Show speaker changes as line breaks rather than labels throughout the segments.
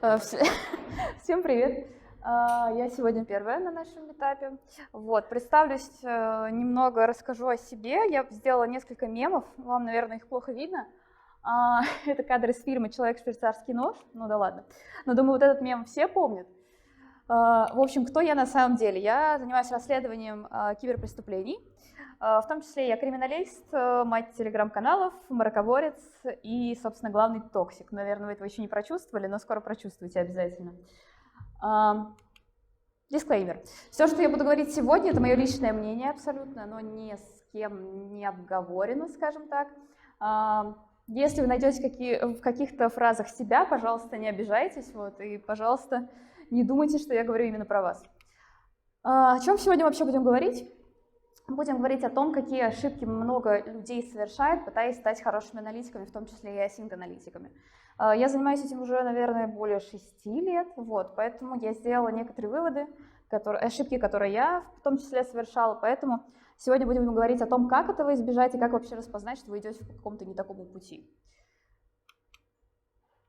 Вс- Всем привет! Я сегодня первая на нашем этапе. Вот, представлюсь, немного расскажу о себе. Я сделала несколько мемов, вам, наверное, их плохо видно. Это кадр из фильма «Человек-швейцарский нож». Ну да ладно. Но думаю, вот этот мем все помнят. В общем, кто я на самом деле? Я занимаюсь расследованием киберпреступлений. В том числе я криминалист, мать телеграм-каналов, мракоборец и, собственно, главный токсик. Наверное, вы этого еще не прочувствовали, но скоро прочувствуете обязательно. Дисклеймер. Все, что я буду говорить сегодня, это мое личное мнение абсолютно, оно ни с кем не обговорено, скажем так. Если вы найдете в каких-то фразах себя, пожалуйста, не обижайтесь, вот, и, пожалуйста, не думайте, что я говорю именно про вас. О чем сегодня вообще будем говорить? Будем говорить о том, какие ошибки много людей совершает, пытаясь стать хорошими аналитиками, в том числе и асинт-аналитиками. Я занимаюсь этим уже, наверное, более 6 лет, вот, поэтому я сделала некоторые выводы, ошибки, которые я в том числе совершала, поэтому сегодня будем говорить о том, как этого избежать и как вообще распознать, что вы идете по какому-то не такому пути.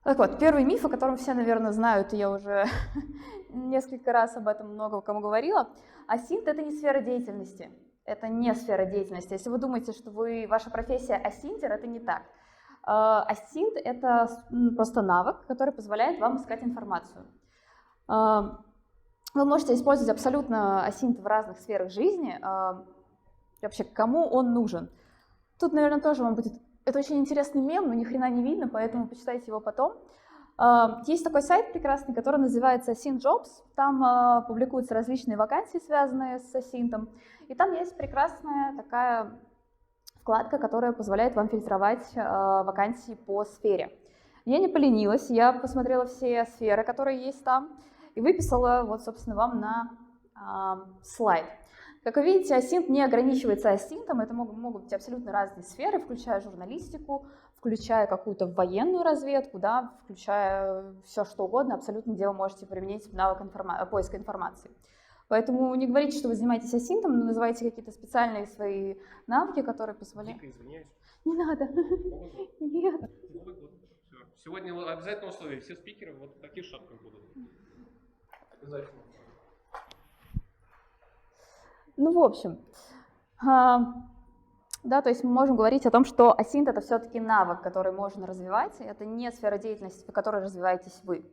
Так вот, первый миф, о котором все, наверное, знают, и я уже несколько раз об этом много кому говорила, асинт — это не сфера деятельности. Это не сфера деятельности. Если вы думаете, что ваша профессия асинтер, это не так. Асинт — это просто навык, который позволяет вам искать информацию. Вы можете использовать абсолютно асинт в разных сферах жизни. Вообще, кому он нужен? Тут, наверное, тоже вам будет... Это очень интересный мем, но ни хрена не видно, поэтому почитайте его потом. Есть такой сайт прекрасный, который называется Asint Jobs. Там публикуются различные вакансии, связанные с асинтом. И там есть прекрасная такая вкладка, которая позволяет вам фильтровать вакансии по сфере. Я не поленилась, я посмотрела все сферы, которые есть там, и выписала, вот, собственно, вам на слайд. Как вы видите, асинт не ограничивается асинтом, это могут быть абсолютно разные сферы, включая журналистику, включая какую-то военную разведку, да, включая все что угодно, абсолютно, где вы можете применить навык поиска информации. Поэтому не говорите, что вы занимаетесь асинтом, но называйте какие-то специальные свои навыки, которые позволяют...
Дико извиняюсь.
Не надо. Нет.
Сегодня обязательно условие, все спикеры вот в таких шапках будут. Обязательно.
Ну, в общем, да, то есть мы можем говорить о том, что асинт — это все-таки навык, который можно развивать, это не сфера деятельности, по которой развиваетесь вы.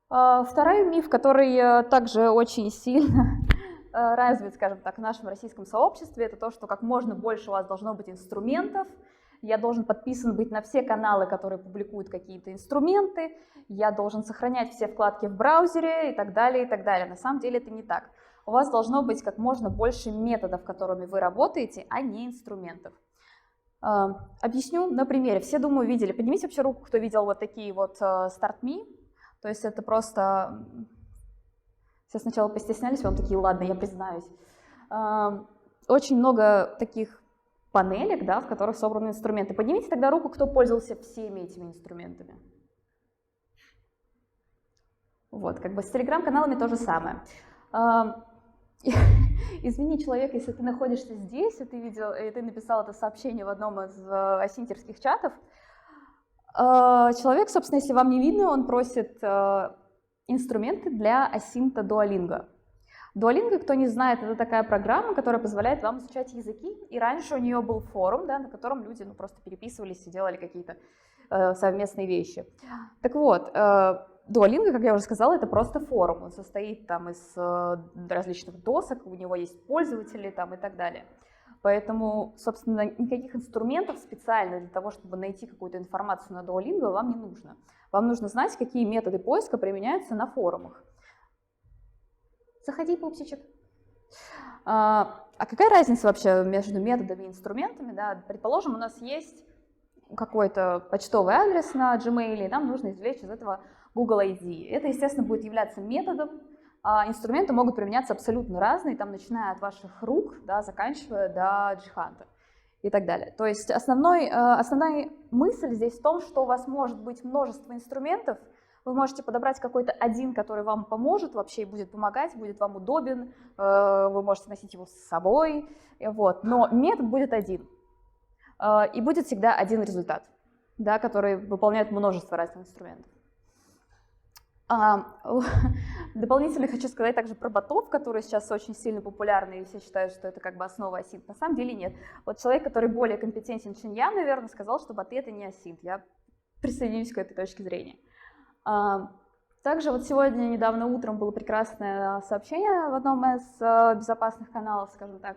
Второй миф, который также очень сильно развит, скажем так, в нашем российском сообществе, это то, что как можно больше у вас должно быть инструментов, я должен подписан быть на все каналы, которые публикуют какие-то инструменты, я должен сохранять все вкладки в браузере и так далее, и так далее. На самом деле это не так. У вас должно быть как можно больше методов, которыми вы работаете, а не инструментов. Объясню на примере. Все, думаю, видели. Поднимите вообще руку, кто видел вот такие вот StartMe. То есть это просто... Все сначала постеснялись, потом такие, ладно, я признаюсь. Очень много таких панелек, да, в которых собраны инструменты. Поднимите тогда руку, кто пользовался всеми этими инструментами. Вот, как бы с телеграм-каналами то же самое. Извини, человек, если ты находишься здесь, и ты написал это сообщение в одном из асинтерских чатов, человек, собственно, если вам не видно, он просит инструменты для асинта Duolingo. Duolingo, кто не знает, это такая программа, которая позволяет вам изучать языки. И раньше у нее был форум, да, на котором люди просто переписывались и делали какие-то совместные вещи. Так вот, Duolingo, как я уже сказала, это просто форум. Он состоит там из различных досок, у него есть пользователи там, и так далее. Поэтому, собственно, никаких инструментов специально для того, чтобы найти какую-то информацию на Duolingo, вам не нужно. Вам нужно знать, какие методы поиска применяются на форумах. Заходи, пупсичек. А какая разница вообще между методами и инструментами? Да? Предположим, у нас есть какой-то почтовый адрес на Gmail, и нам нужно извлечь из этого Google ID. Это, естественно, будет являться методом. Инструменты могут применяться абсолютно разные, там, начиная от ваших рук, да, заканчивая до джиханта и так далее. То есть основная мысль здесь в том, что у вас может быть множество инструментов, вы можете подобрать какой-то один, который вам поможет вообще и будет помогать, будет вам удобен, вы можете носить его с собой, вот. Но метод будет один, и будет всегда один результат, да, который выполняет множество разных инструментов. Дополнительно хочу сказать также про ботов, которые сейчас очень сильно популярны, и все считают, что это как бы основа асинт. На самом деле нет. Вот человек, который более компетентен, чем я, наверное, сказал, что боты — это не асинт. Я присоединюсь к этой точке зрения. Также вот сегодня, недавно утром, было прекрасное сообщение в одном из безопасных каналов, скажем так.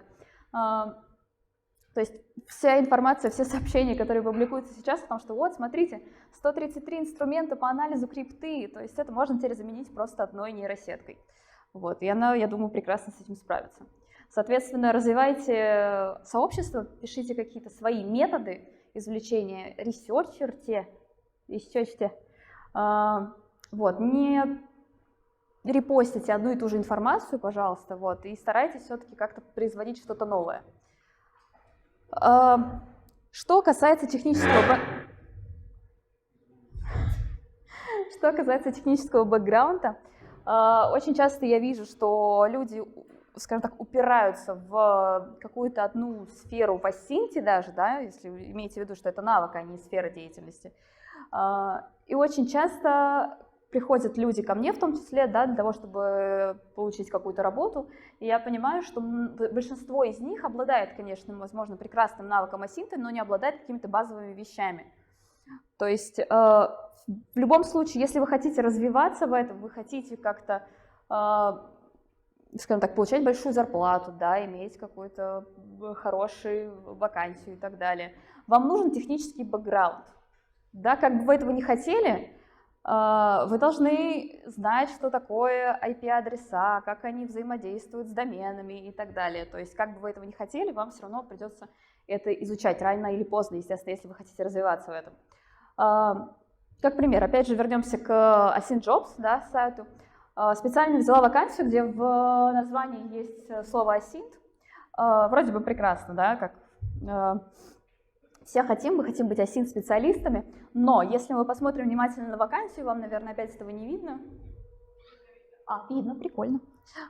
То есть вся информация, все сообщения, которые публикуются сейчас о том, что вот, смотрите, 133 инструмента по анализу крипты, то есть это можно теперь заменить просто одной нейросеткой. Вот, и она, я думаю, прекрасно с этим справится. Соответственно, развивайте сообщество, пишите какие-то свои методы извлечения, ресерчерте. Вот, не репостите одну и ту же информацию, пожалуйста, вот, и старайтесь все-таки как-то производить что-то новое. Что касается технического бэкграунда, очень часто я вижу, что люди, скажем так, упираются в какую-то одну сферу в асинте даже, да, если вы имеете в виду, что это навык, а не сфера деятельности. И очень часто приходят люди ко мне, в том числе, да, для того, чтобы получить какую-то работу, и я понимаю, что большинство из них обладает, конечно, возможно, прекрасным навыком асинта, но не обладает какими-то базовыми вещами. То есть в любом случае, если вы хотите развиваться в этом, вы хотите как-то, скажем так, получать большую зарплату, да, иметь какую-то хорошую вакансию и так далее, вам нужен технический бэкграунд. Да, как бы вы этого не хотели, вы должны знать, что такое IP-адреса, как они взаимодействуют с доменами и так далее. То есть, как бы вы этого не хотели, вам все равно придется это изучать рано или поздно, естественно, если вы хотите развиваться в этом. Как пример, опять же, вернемся к Asint Jobs, да, сайту. Специально взяла вакансию, где в названии есть слово Asint. Вроде бы прекрасно, да, как... Все мы хотим быть асинт-специалистами, но если мы посмотрим внимательно на вакансию, вам, наверное, опять этого не видно. Видно, прикольно.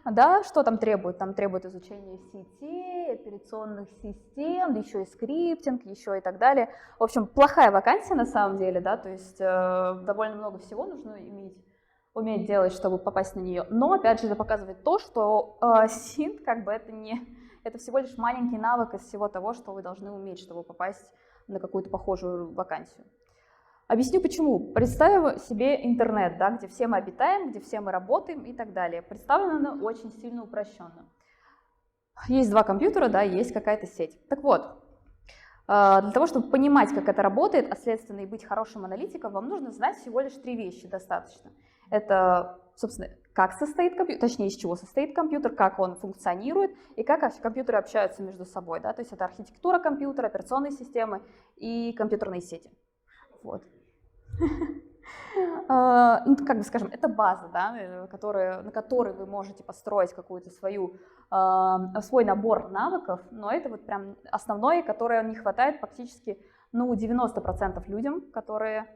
Да, что там требует? Там требует изучения сетей, операционных систем, еще и скриптинг, еще и так далее. В общем, плохая вакансия на самом деле, да, то есть довольно много всего нужно уметь делать, чтобы попасть на нее. Но, опять же, это показывает то, что асинт, как бы, это всего лишь маленький навык из всего того, что вы должны уметь, чтобы попасть на какую-то похожую вакансию. Объясню почему. Представим себе интернет, да, где все мы обитаем, где все мы работаем и так далее. Представлено оно очень сильно упрощенно. Есть два компьютера, да, есть какая-то сеть. Так вот, для того, чтобы понимать, как это работает, а следственно и быть хорошим аналитиком, вам нужно знать всего лишь 3 вещи достаточно. Это, собственно, как состоит компьютер, точнее, из чего состоит компьютер, как он функционирует и как компьютеры общаются между собой. Да? То есть это архитектура компьютера, операционные системы и компьютерные сети. Вот. Ну, как бы скажем, это база, да, на которой вы можете построить какую-то свой набор навыков, но это вот прям основное, которое не хватает практически 90% людям, которые,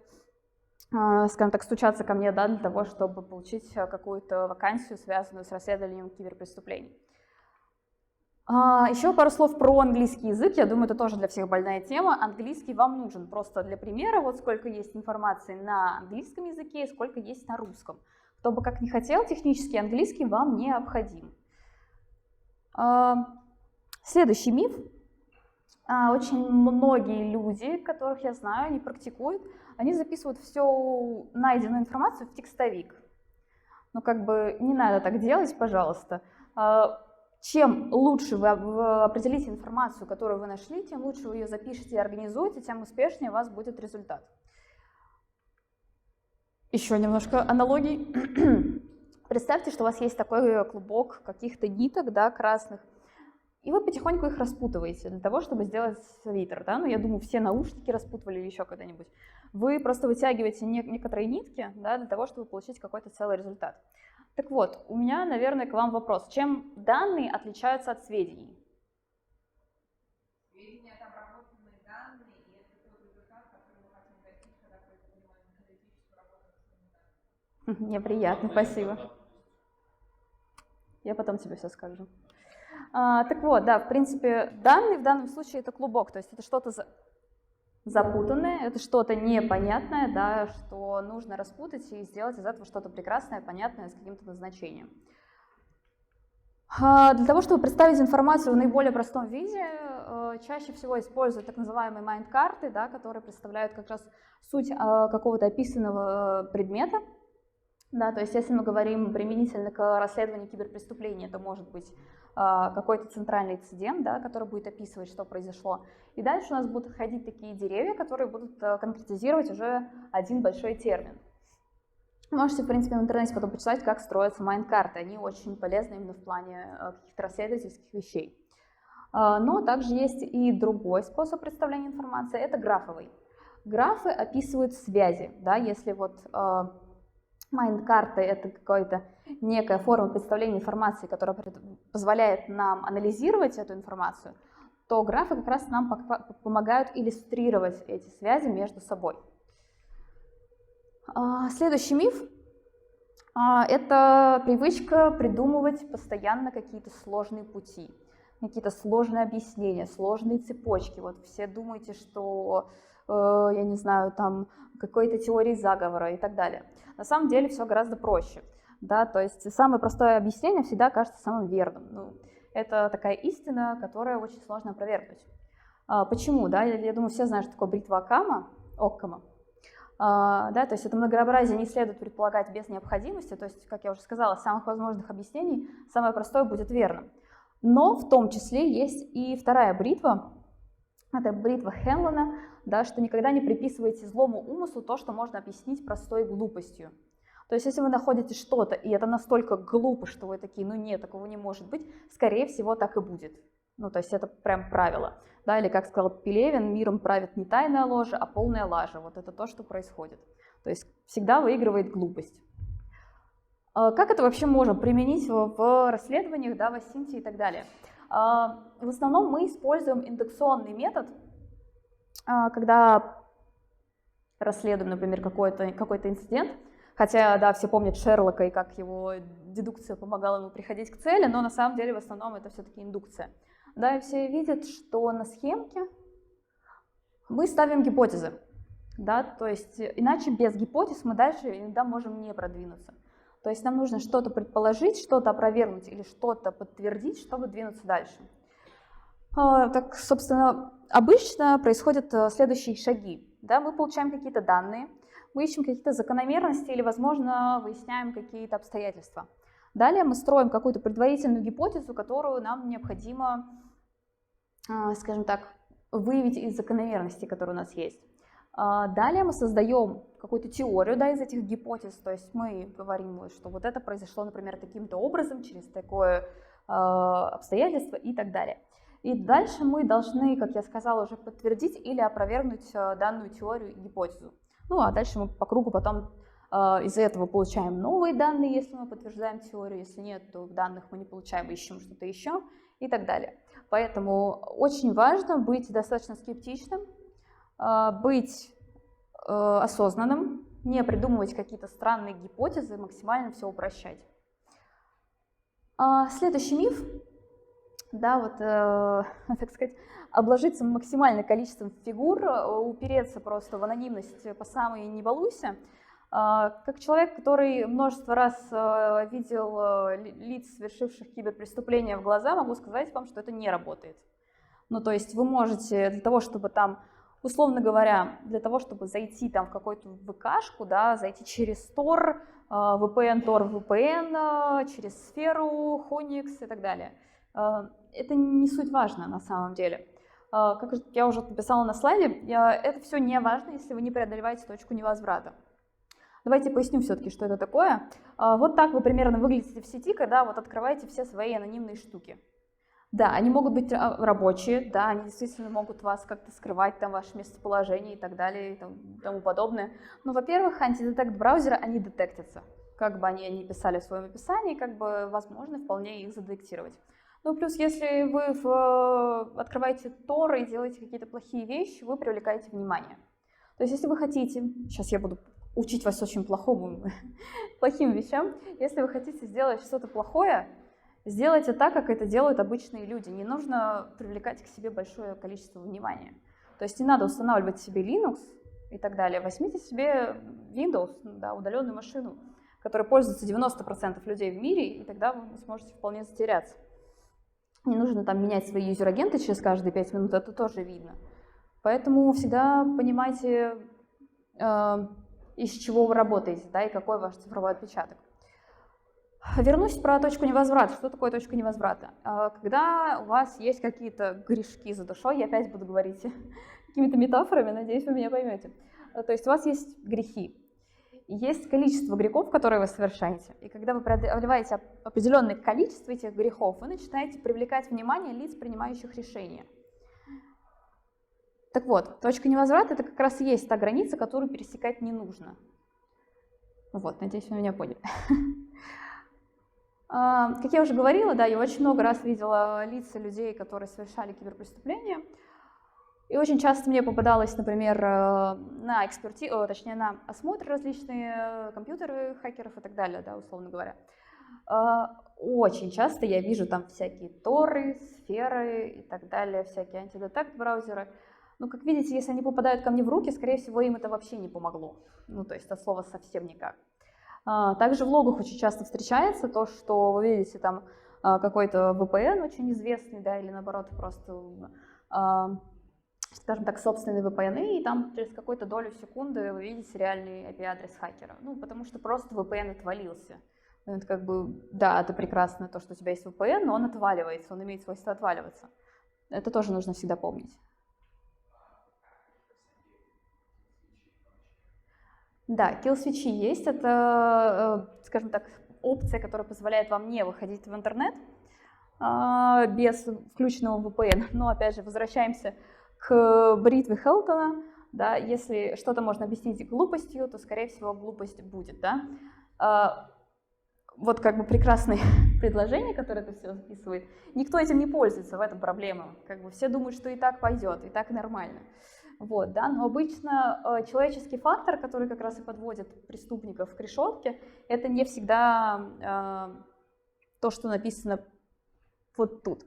скажем так, стучатся ко мне, да, для того, чтобы получить какую-то вакансию, связанную с расследованием киберпреступлений. Еще пару слов про английский язык. Я думаю, это тоже для всех больная тема. Английский вам нужен. Просто для примера, вот сколько есть информации на английском языке и сколько есть на русском. Кто бы как ни хотел, технический английский вам необходим. Следующий миф. Очень многие люди, которых я знаю, они практикуют, они записывают всю найденную информацию в текстовик. Ну, как бы не надо так делать, пожалуйста. Чем лучше вы определите информацию, которую вы нашли, тем лучше вы ее запишете и организуете, тем успешнее у вас будет результат. Еще немножко аналогий. Представьте, что у вас есть такой клубок каких-то ниток, да, красных, и вы потихоньку их распутываете для того, чтобы сделать свитер. Да? Ну, я думаю, все наушники распутывали или еще когда-нибудь. Вы просто вытягиваете некоторые нитки, да, для того, чтобы получить какой-то целый результат. Так вот, у меня, наверное, к вам вопрос. Чем данные отличаются от сведений?
Сведения — это обработанные данные, и это тот результат, который мы хотим достичь, когда производим аналитическую работу с этими данными.
Мне приятно, спасибо. Я потом тебе все скажу. Так вот, да, в принципе, данные в данном случае это клубок, то есть это что-то запутанное, это что-то непонятное, да, что нужно распутать и сделать из этого что-то прекрасное, понятное, с каким-то назначением. Для того, чтобы представить информацию в наиболее простом виде, чаще всего используют так называемые майнд-карты, да, которые представляют как раз суть какого-то описанного предмета. Да, то есть если мы говорим применительно к расследованию киберпреступлений, это может быть какой-то центральный инцидент, да, который будет описывать, что произошло. И дальше у нас будут ходить такие деревья, которые будут конкретизировать уже один большой термин. Можете, в принципе, в интернете потом почитать, как строятся майнд-карты. Они очень полезны именно в плане каких-то расследовательских вещей. Но также есть и другой способ представления информации, это графовый. Графы описывают связи, да, если вот майнд-карты — это какая-то некая форма представления информации, которая позволяет нам анализировать эту информацию, то графы как раз нам помогают иллюстрировать эти связи между собой. Следующий миф – это привычка придумывать постоянно какие-то сложные пути, какие-то сложные объяснения, сложные цепочки. Вот все думаете, что, я не знаю, там какой-то теории заговора и так далее. На самом деле все гораздо проще. Да? То есть самое простое объяснение всегда кажется самым верным. Ну, это такая истина, которую очень сложно опровергнуть. Почему? Да? Я думаю, все знают, что такое бритва Оккама. Да, то есть это многообразие не следует предполагать без необходимости, то есть, как я уже сказала, из самых возможных объяснений самое простое будет верным. Но в том числе есть и вторая бритва, это бритва Хенлона, да, что никогда не приписывайте злому умыслу то, что можно объяснить простой глупостью. То есть если вы находите что-то, и это настолько глупо, что вы такие, ну нет, такого не может быть, скорее всего так и будет. Ну, то есть это прям правило. Да, или, как сказал Пелевин, миром правит не тайная ложь, а полная лажа. Вот это то, что происходит. То есть всегда выигрывает глупость. Как это вообще можно применить в расследованиях, да, в Асинте и так далее? В основном мы используем индукционный метод, когда расследуем, например, какой-то инцидент. Хотя, да, все помнят Шерлока и как его дедукция помогала ему приходить к цели, но на самом деле в основном это все-таки индукция. Да, и все видят, что на схемке мы ставим гипотезы, да, то есть иначе без гипотез мы дальше иногда можем не продвинуться. То есть нам нужно что-то предположить, что-то опровергнуть или что-то подтвердить, чтобы двинуться дальше. Так, собственно, обычно происходят следующие шаги. Да, мы получаем какие-то данные, мы ищем какие-то закономерности или, возможно, выясняем какие-то обстоятельства. Далее мы строим какую-то предварительную гипотезу, которую нам необходимо, скажем так, выявить из закономерностей, которые у нас есть. Далее мы создаем какую-то теорию, да, из этих гипотез, то есть мы говорим, что вот это произошло, например, таким-то образом, через такое обстоятельство и так далее. И дальше мы должны, как я сказала, уже подтвердить или опровергнуть данную теорию и гипотезу. Ну а дальше мы по кругу потом из-за этого получаем новые данные, если мы подтверждаем теорию, если нет, то данных мы не получаем, ищем что-то еще и так далее. Поэтому очень важно быть достаточно скептичным, быть осознанным, не придумывать какие-то странные гипотезы, максимально все упрощать. Следующий миф, да, вот, так сказать, обложиться максимальным количеством фигур, упереться просто в анонимность по самой не балуйся. Как человек, который множество раз видел лиц, совершивших киберпреступления в глаза, могу сказать вам, что это не работает. Ну, то есть вы можете для того, чтобы там, условно говоря, для того, чтобы зайти там в какую-то ВКшку, да, зайти через Tor, VPN, Tor, VPN, через сферу, Honix и так далее. Это не суть важно на самом деле. Как я уже написала на слайде, это все не важно, если вы не преодолеваете точку невозврата. Давайте поясню все-таки, что это такое. Вот так вы примерно выглядите в сети, когда вот открываете все свои анонимные штуки. Да, они могут быть рабочие, да, они действительно могут вас как-то скрывать, там, ваше местоположение и так далее, и тому подобное. Но, во-первых, антидетект браузера, они детектятся. Как бы они ни писали в своем описании, как бы возможно вполне их задетектировать. Ну, плюс, если вы открываете Tor и делаете какие-то плохие вещи, вы привлекаете внимание. То есть, если вы хотите, сейчас я буду учить вас очень плохим вещам, если вы хотите сделать что-то плохое, сделайте так, как это делают обычные люди. Не нужно привлекать к себе большое количество внимания. То есть не надо устанавливать себе Linux и так далее. Возьмите себе Windows, да, удаленную машину, которой пользуются 90% людей в мире, и тогда вы сможете вполне затеряться. Не нужно там менять свои юзер-агенты через каждые 5 минут, это тоже видно. Поэтому всегда понимайте, из чего вы работаете, да, и какой ваш цифровой отпечаток. Вернусь про точку невозврата. Что такое точка невозврата? Когда у вас есть какие-то грешки за душой, я опять буду говорить какими-то метафорами, надеюсь, вы меня поймете. То есть у вас есть грехи, есть количество грехов, которые вы совершаете, и когда вы преодолеваете определенное количество этих грехов, вы начинаете привлекать внимание лиц, принимающих решения. Так вот, точка невозврата — это как раз и есть та граница, которую пересекать не нужно. Вот, надеюсь, вы меня поняли. Как я уже говорила, да, я очень много раз видела лица людей, которые совершали киберпреступления. И очень часто мне попадалось, например, на точнее, на осмотр различные компьютеры хакеров и так далее, да, условно говоря. Очень часто я вижу там всякие торы, сферы и так далее, всякие антидетект-браузеры. Но, как видите, если они попадают ко мне в руки, скорее всего, им это вообще не помогло. Ну, то есть от слова совсем никак. Также в логах очень часто встречается то, что вы видите там какой-то VPN очень известный, да, или наоборот просто, скажем так, собственный VPN, и там через какую-то долю секунды вы видите реальный IP-адрес хакера. Ну, потому что просто VPN отвалился. Это как бы, да, это прекрасно, то, что у тебя есть VPN, но он отваливается, он имеет свойство отваливаться. Это тоже нужно всегда помнить. Да, kill-свитчи есть. Это, скажем так, опция, которая позволяет вам не выходить в интернет без включенного VPN. Но, опять же, возвращаемся к бритве Хелтона. Да, если что-то можно объяснить глупостью, то, скорее всего, глупость будет. Да? Вот как бы прекрасное предложение, которое это все записывает. Никто этим не пользуется, в этом проблема. Как бы все думают, что и так пойдет, и так нормально. Вот, да? Но обычно человеческий фактор, который как раз и подводит преступников к решетке, это не всегда то, что написано вот тут,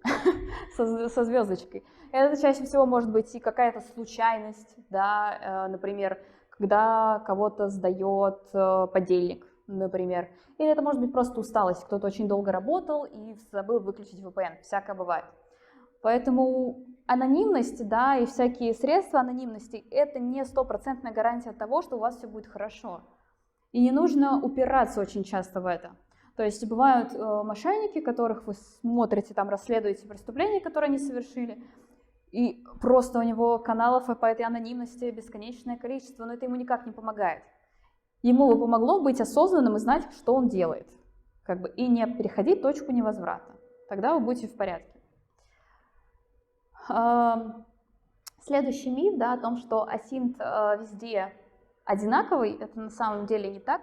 со звездочкой. Это чаще всего может быть и какая-то случайность, да? Например, когда кого-то сдает подельник, например. Или это может быть просто усталость, кто-то очень долго работал и забыл выключить VPN, всякое бывает. Поэтому анонимность, да, и всякие средства анонимности — это не стопроцентная гарантия того, что у вас все будет хорошо. И не нужно упираться очень часто в это. То есть бывают мошенники, которых вы смотрите, там, расследуете преступления, которые они совершили, и просто у него каналов по этой анонимности бесконечное количество, но это ему никак не помогает. Ему бы помогло быть осознанным и знать, что он делает, как бы, и не переходить точку невозврата. Тогда вы будете в порядке. Следующий миф, да, о том, что асинт везде одинаковый, это на самом деле не так.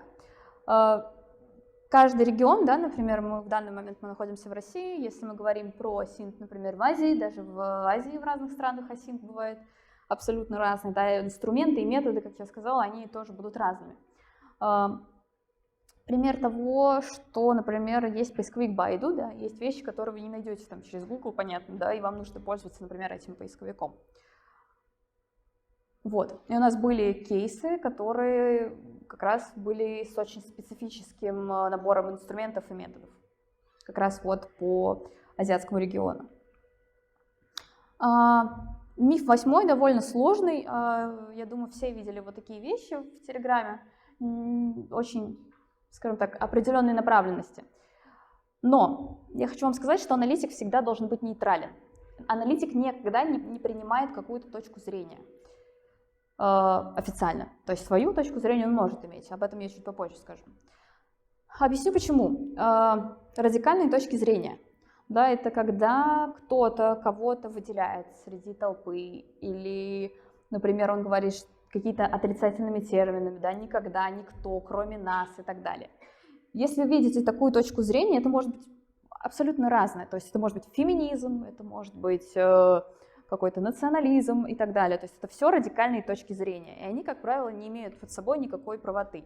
Каждый регион, да, например, в данный момент мы находимся в России, если мы говорим про асинт, например, в Азии, даже в Азии в разных странах асинт бывает абсолютно разный, да, инструменты и методы, как я сказала, они тоже будут разными. Пример того, что, например, есть поисковик Baidu, да, есть вещи, которые вы не найдете там через Google, понятно, да, и вам нужно пользоваться, например, этим поисковиком. Вот, и у нас были кейсы, которые как раз были с очень специфическим набором инструментов и методов, как раз вот по азиатскому региону. Миф 8 довольно сложный, я думаю, все видели вот такие вещи в Телеграме, очень, скажем так, определенной направленности. Но я хочу вам сказать, что аналитик всегда должен быть нейтрален. Аналитик никогда не принимает какую-то точку зрения официально. То есть свою точку зрения он может иметь, об этом я чуть попозже скажу. Объясню почему. Радикальные точки зрения. Да, это когда кто-то кого-то выделяет среди толпы, или, например, он говорит какие-то отрицательными терминами, да, никогда, никто, кроме нас и так далее. Если вы видите такую точку зрения, это может быть абсолютно разное. То есть это может быть феминизм, это может быть какой-то национализм и так далее. То есть это все радикальные точки зрения, и они, как правило, не имеют под собой никакой правоты.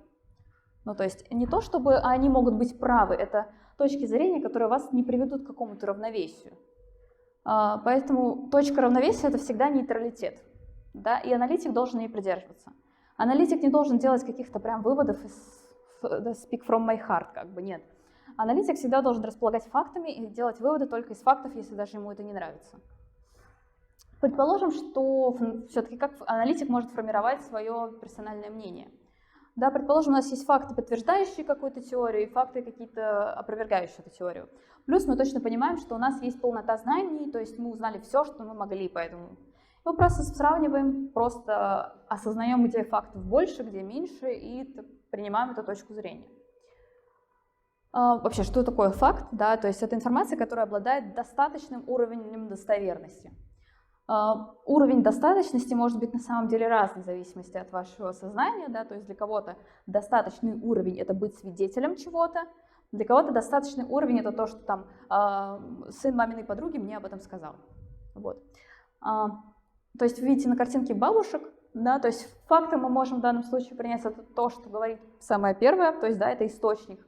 Ну, то есть не то, чтобы они могут быть правы, это точки зрения, которые вас не приведут к какому-то равновесию. Поэтому точка равновесия — это всегда нейтралитет. да, и аналитик должен ей придерживаться. Аналитик не должен делать каких-то прям выводов из speak from my heart, как бы, нет. Аналитик всегда должен располагать фактами и делать выводы только из фактов, если даже ему это не нравится. Предположим, что все-таки как аналитик может формировать свое персональное мнение. Да, предположим, у нас есть факты, подтверждающие какую-то теорию, и факты какие-то опровергающие эту теорию. Плюс мы точно понимаем, что у нас есть полнота знаний, то есть мы узнали все, что мы могли, поэтому мы просто сравниваем, просто осознаем, где фактов больше, где меньше, и принимаем эту точку зрения. Вообще, что такое факт? Да, то есть это информация, которая обладает достаточным уровнем достоверности. Уровень достаточности может быть на самом деле разный в зависимости от вашего сознания, да, то есть для кого-то достаточный уровень — это быть свидетелем чего-то, для кого-то достаточный уровень — это то, что там сын маминой подруги мне об этом сказал. Вот. То есть вы видите на картинке бабушек, да, то есть фактом мы можем в данном случае принять это то, что говорит самое первое, то есть да, это источник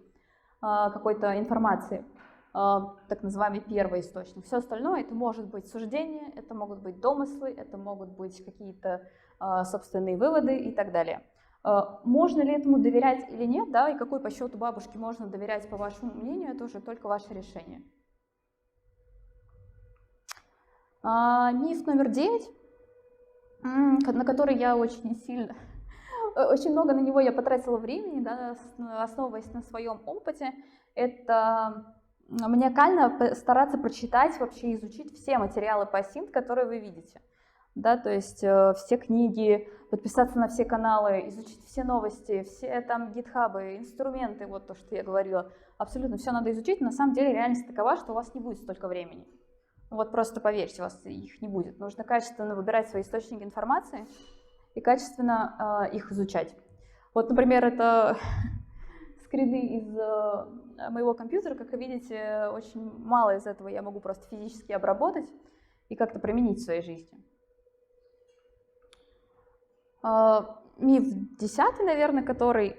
какой-то информации. Так называемый первый источник. Все остальное — это может быть суждение, это могут быть домыслы, это могут быть какие-то собственные выводы и так далее. Можно ли этому доверять или нет, да, и какой по счету бабушки можно доверять, по вашему мнению, это уже только ваше решение. Миф номер 9, на который я очень много на него я потратила времени, да, основываясь на своем опыте, это маниакально стараться прочитать, вообще изучить все материалы по Async, которые вы видите. Да, то есть все книги, подписаться на все каналы, изучить все новости, все там гитхабы, инструменты, вот то, что я говорила. Абсолютно все надо изучить. На самом деле реальность такова, что у вас не будет столько времени. Вот просто поверьте, у вас их не будет. Нужно качественно выбирать свои источники информации и качественно их изучать. Вот, например, это скрины из моего компьютера, как вы видите, очень мало из этого я могу просто физически обработать и как-то применить в своей жизни. Миф 10, наверное, который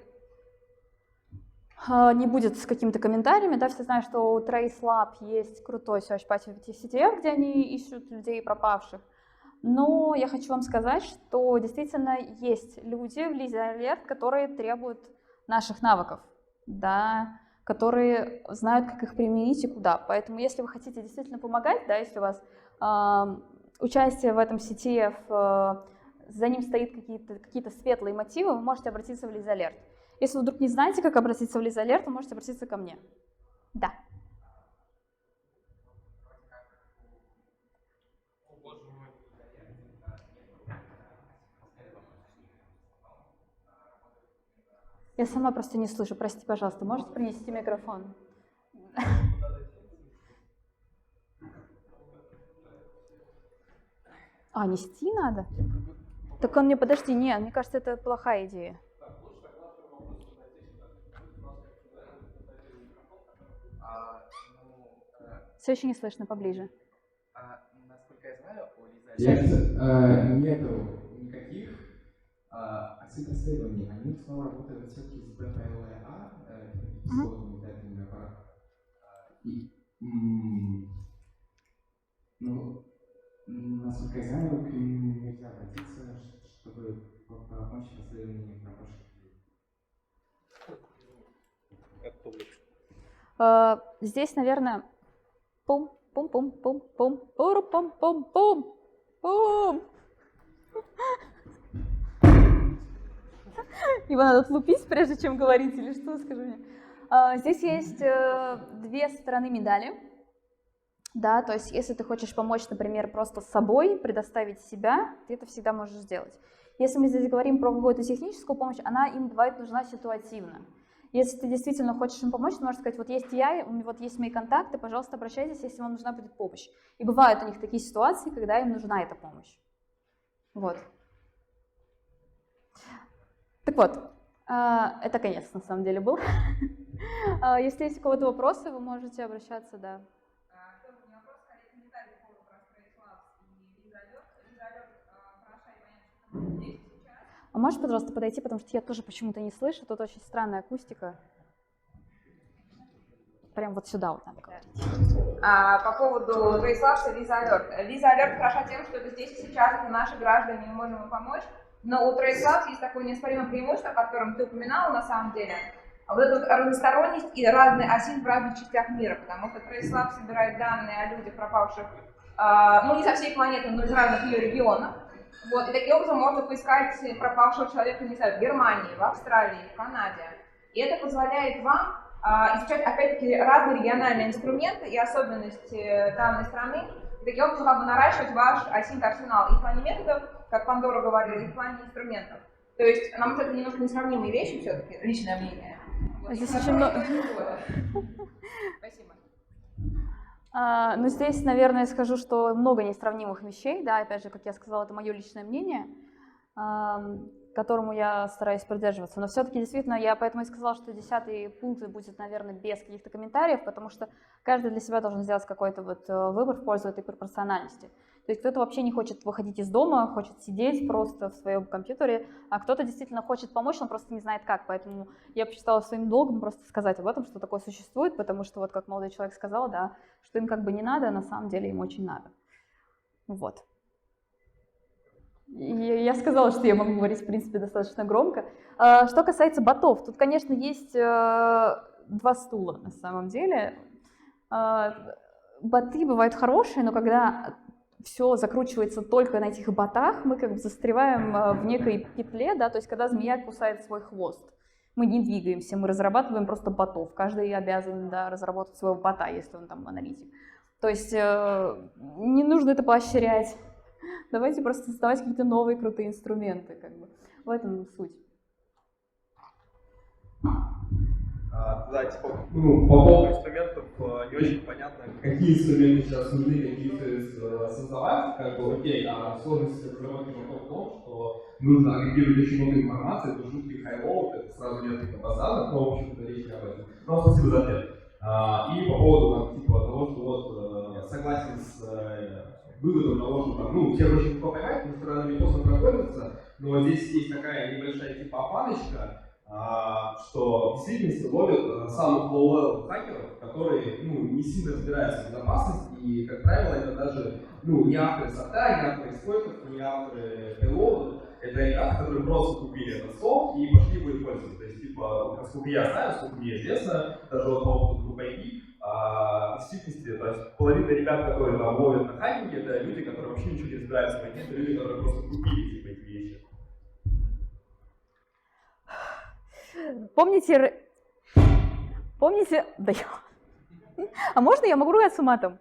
не будет с какими-то комментариями, да, все знают, что у TraceLab есть крутой Search Party CTF, где они ищут людей пропавших. Но я хочу вам сказать, что действительно есть люди в Lizzy Alert, которые требуют наших навыков, да, которые знают, как их применить и куда. Поэтому, если вы хотите действительно помогать, да, если у вас участие в этом CTF, за ним стоит какие-то светлые мотивы, вы можете обратиться в Lizzy Alert. Если вы вдруг не знаете, как обратиться в Lizzy Alert, вы можете обратиться ко мне. Да. Я сама просто не слышу. Простите, пожалуйста, можете принести микрофон? Нести надо? Так он мне, подожди, нет, мне кажется, это плохая идея. Все еще не слышно, поближе.
Насколько я знаю, у Lizzy нету никаких исследований. Они в основном работают все-таки с БПЛА, беспилотными летательными аппаратами. Насколько я знаю, к ним нельзя обратиться, чтобы помочь в расследовании пропавших людей.
Здесь, наверное, пум-пум-пум-пум-пум, пум-пум-пум-пум. Его надо отлупить, прежде чем говорить, или что, скажи мне. Здесь есть две стороны медали. Да, то есть если ты хочешь помочь, например, просто с собой, предоставить себя, ты это всегда можешь сделать. Если мы здесь говорим про какую-то техническую помощь, она им бывает нужна ситуативно. Если ты действительно хочешь им помочь, ты можешь сказать, вот есть я, вот есть мои контакты, пожалуйста, обращайтесь, если вам нужна будет помощь. И бывают у них такие ситуации, когда им нужна эта помощь. Вот. Так вот, это конец на самом деле был. Если есть у кого-то вопросы, вы можете обращаться, да. А можешь, пожалуйста, подойти, потому что я тоже почему-то не слышу, тут очень странная акустика. прям вот сюда вот надо говорить.
По поводу TraceLabs и Visa Alert. Visa Alert хороша тем, что это здесь и сейчас, это наши граждане, мы можем им помочь. Но у TraceLabs есть такое неоспоримое преимущество, о котором ты упоминала на самом деле. Вот эту вот разносторонность и разный осин в разных частях мира, потому что TraceLabs собирает данные о людях, пропавших, не со всей планеты, но из разных ее регионов. Вот, и таким образом можно поискать пропавшего человека, не знаю, в Германии, в Австралии, в Канаде. И это позволяет вам изучать, опять-таки, разные региональные инструменты и особенности данной страны, и таким образом как бы наращивать ваш осинт-арсенал и в плане методов, как Пандора говорила, и в плане инструментов. То есть, на мой взгляд, это немножко несравнимые вещи все-таки, личное мнение. Вот.
Здесь очень много...
Спасибо.
Ну, здесь, наверное, скажу, что много несравнимых вещей, да, опять же, как я сказала, это мое личное мнение, которому я стараюсь придерживаться, но все-таки действительно я поэтому и сказала, что 10-й пункт будет, наверное, без каких-то комментариев, потому что каждый для себя должен сделать какой-то вот выбор в пользу этой пропорциональности. То есть кто-то вообще не хочет выходить из дома, хочет сидеть просто в своем компьютере, а кто-то действительно хочет помочь, он просто не знает как. Поэтому я посчитала своим долгом просто сказать об этом, что такое существует, потому что вот как молодой человек сказал, да, что им как бы не надо, а на самом деле им очень надо. Вот. И я сказала, что я могу говорить, в принципе, достаточно громко. Что касается ботов, тут, конечно, есть два стула на самом деле. Боты бывают хорошие, но когда все закручивается только на этих ботах, мы как бы застреваем в некой петле, да, то есть когда змея кусает свой хвост. Мы не двигаемся, мы разрабатываем просто ботов. Каждый обязан, да, разработать своего бота, если он там аналитик. То есть не нужно это поощрять. Давайте просто создавать какие-то новые крутые инструменты. Как бы. В этом суть.
Да, типа, по поводу инструментов не очень понятно, какие инструменты сейчас нужны, какие создавать. Как бы, окей, сложность разработки в том, что нужно агрегировать очень много информации, это жуткий хай-лоуд, это сразу несколько базаров, но, в общем-то, речь не об этом. Но спасибо за ответ. И по поводу там, типа, того, что вот согласен с выводом того, что там, всех очень легко поймать, потому что рано или поздно проходится, но здесь есть такая небольшая типа опаночка, что в действительности ловят самых low-level хакеров, которые не сильно разбираются в безопасности, и, как правило, это даже не авторы софта, не авторы эксплойтов, не авторы payload, это ребята, которые просто купили этот софт и пошли его использовать. То есть, типа, насколько я знаю, насколько мне известно, даже вот по опыту группы IT, в действительности, то есть половина ребят, которые там ловят на хакинге, это люди, которые вообще ничего не разбираются в IT, это люди, которые просто купили типа эти вещи.
Помните, да я... А можно я могу ругаться матом?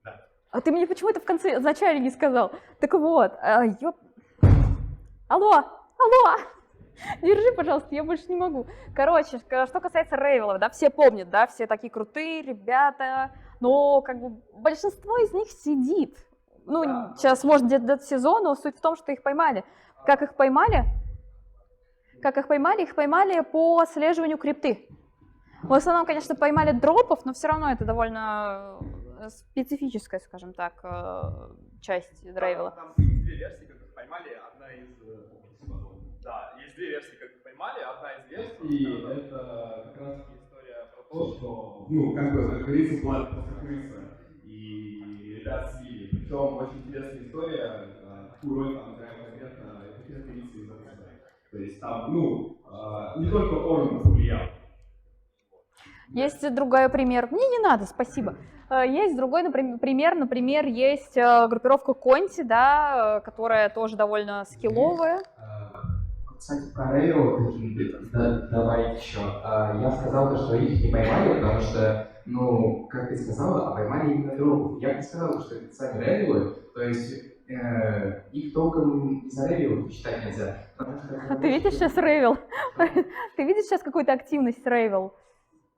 Да.
А ты мне почему-то в начале не сказал. Так вот, Алло! Держи, пожалуйста, я больше не могу. Короче, что касается рейвелов, да, все помнят, да, все такие крутые ребята, но как бы большинство из них сидит. Сейчас, может, где-то сезон, но суть в том, что их поймали. Как их поймали? Их поймали по отслеживанию крипты. В основном, конечно, поймали дропов, но все равно это довольно специфическая, скажем так, часть драйвела.
Там есть две версии, как их поймали, одна из... Да, есть две версии, как их поймали, одна из версий, это как раз история про то, что, как говорится, была просто крыса, и ребят слили. Причем очень интересная история, какую роль там играет конкретно крыса из этого. То есть там, не только Орн повлиял.
Есть другой пример. Мне не надо, спасибо. Есть другой пример. Например, есть группировка Конти, да, которая тоже довольно скилловая.
Кстати, про Rail добавить еще. Я сказал, что их не поймали, потому что, как ты сказала, поймали именно дропов. Я бы не сказал, что это сами Rail, то есть их толком из-за Rail читать нельзя.
Ты видишь сейчас Rail? Ты видишь сейчас какую-то активность Rail?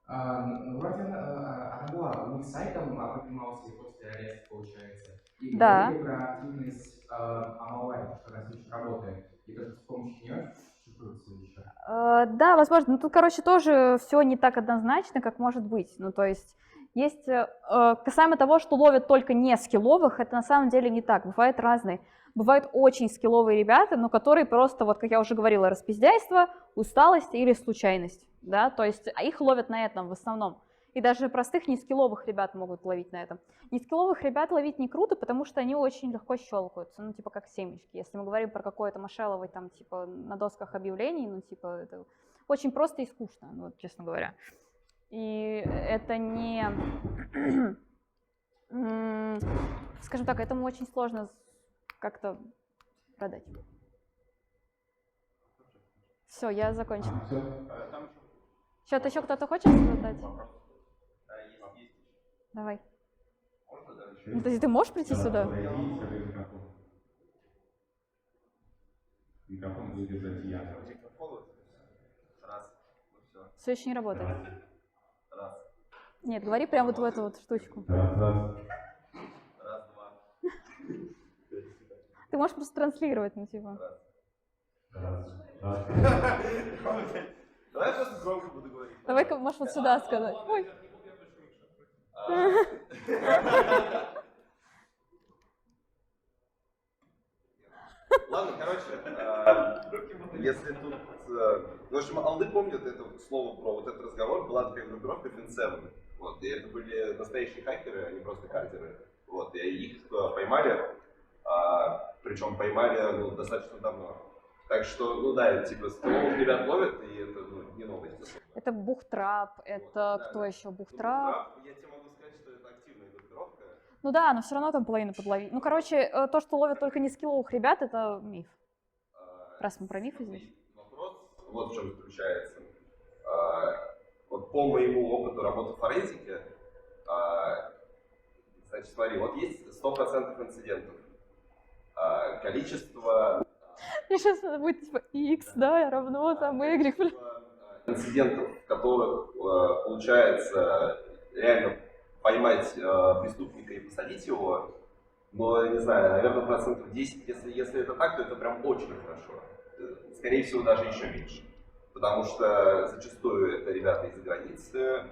Вроде она была, у них сайтом поднимался и после ареста, получается. И
да.
говорили про активность онлайн, что она все еще работает. И даже с помощью нее чувствуется еще.
Да, возможно. Тут, короче, тоже все не так однозначно, как может быть. То есть касаемо того, что ловят только не скилловых, это на самом деле не так. Бывают разные. Бывают очень скилловые ребята, но которые просто, вот как я уже говорила, распиздяйство, усталость или случайность. Да? То есть их ловят на этом в основном. И даже простых нескилловых ребят могут ловить на этом. Нескилловых ребят ловить не круто, потому что они очень легко щелкаются, ну, типа как семечки. Если мы говорим про какой-то мошелловый, там, типа, на досках объявлений, ну, типа, это очень просто и скучно, ну, вот, честно говоря. И это не... Скажем так, этому очень сложно как-то продать. Все, я закончила. Что-то еще кто-то хочет задать? Давай. Ну, ты можешь прийти сюда?
Микрофон будет держать я.
Все еще не работает.
Раз.
Нет, говори прямо вот в эту вот штучку.
Раз, два.
Ты можешь просто транслировать, ну типа.
Раз.
Давай я просто громко буду говорить.
Давай-ка можешь вот сюда сказать. Ой.
Ладно, короче, если тут... В общем, алды помнят это слово про вот этот разговор, была такая группировка Fin7. Вот, и это были настоящие хакеры, а не просто кардеры. Вот, и их поймали, причем поймали ну, достаточно давно. Так что, ну да, типа, столовых ребят ловят, и это ну, не новость.
Это Бухтрап, это кто еще? Бухтрап?
Я тебе могу сказать, что это активная группировка.
Ну да, но все равно там половину подловить. Ну, короче, то, что ловят только нескилловых ребят, это миф. Раз мы про мифы здесь.
Вопрос вот в чем заключается. Вот по моему опыту работы в форензике, значит, смотри, вот есть 100% инцидентов. Количество...
Мне сейчас надо будет типа x, да, равно там y.
Инцидентов, в которых получается реально поймать преступника и посадить его, но, не знаю, наверное, 10%, если это так, то это прям очень хорошо. Скорее всего, даже еще меньше. Потому что зачастую это ребята из-за границы,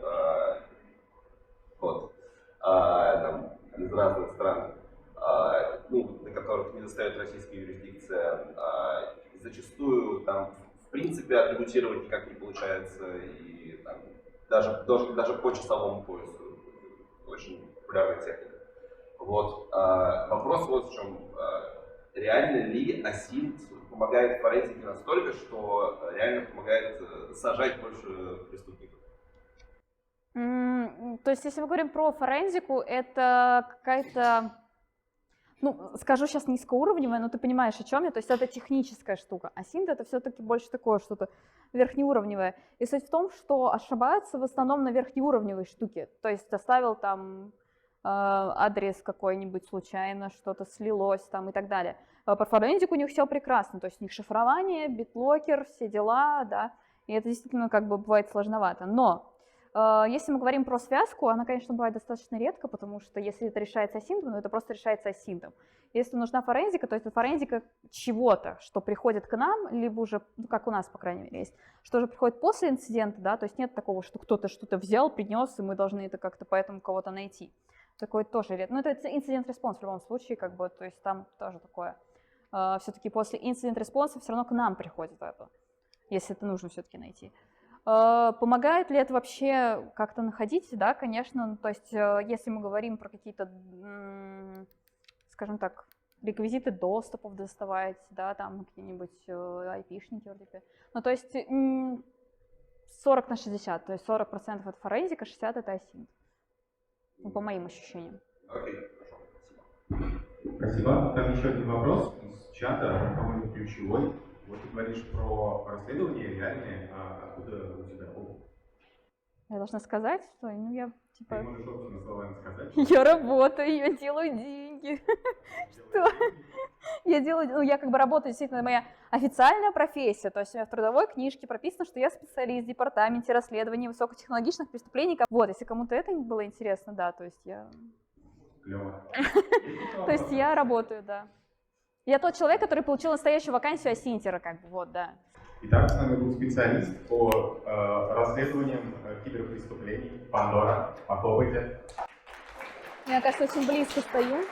вот, там, из разных стран, ну, на которых не достает российская юрисдикция. Зачастую там, в принципе, атрибутировать никак не получается, и там, даже по часовому поясу очень популярная техника. Вот. Вопрос вот в чем. Реально ли асинт помогает форензике настолько, что реально помогает сажать больше преступников?
То есть, если мы говорим про форензику, это какая-то, ну, скажу сейчас низкоуровневая, но ты понимаешь, о чем я, то есть это техническая штука. Асинт это все-таки больше такое что-то верхнеуровневое. И суть в том, что ошибаются в основном на верхнеуровневой штуке. То есть оставил там адрес какой-нибудь случайно, что-то слилось там и так далее. По форензику у них все прекрасно, то есть у них шифрование, битлокер, все дела, да, и это действительно как бы бывает сложновато. Но если мы говорим про связку, она, конечно, бывает достаточно редко, потому что если это решается асинтом, ну это просто решается асинтом. Если нужна форензика, то это форензика чего-то, что приходит к нам, либо уже, ну, как у нас, по крайней мере, есть, что уже приходит после инцидента, да, то есть нет такого, что кто-то что-то взял, принес, и мы должны это как-то поэтому кого-то найти. Такое тоже редко. Ну, это инцидент-респонс в любом случае, как бы, то есть там тоже такое. Все-таки после инцидент-респонса все равно к нам приходит это, если это нужно все-таки найти. Помогает ли это вообще как-то находить? Да, конечно. То есть если мы говорим про какие-то, скажем так, реквизиты доступов доставать, да, там какие-нибудь IP-шники, RDP. Ну, то есть 40/60, то есть 40% это форензика, 60% это асинт. Ну, по моим ощущениям.
Окей, хорошо, спасибо.
Спасибо. Там еще один вопрос из чата, по-моему, ключевой. Вот ты говоришь про расследование реальные, а откуда у тебя опыт?
Я должна сказать, что ну, я типа...
Ты можешь собственно словами сказать.
Я работаю, я делаю деньги. Что? Я делаю, ну, я как бы работаю, действительно, моя официальная профессия, то есть у меня в трудовой книжке прописано, что я специалист в департаменте расследования высокотехнологичных преступлений. Вот, если кому-то это было интересно, да, то есть я...
Клево.
То есть я работаю, да. Я тот человек, который получил настоящую вакансию асинтера, как бы, вот, да.
Итак, с нами был специалист по расследованиям киберпреступлений Пандора. Похлопайте.
Я, кажется, очень близко стою.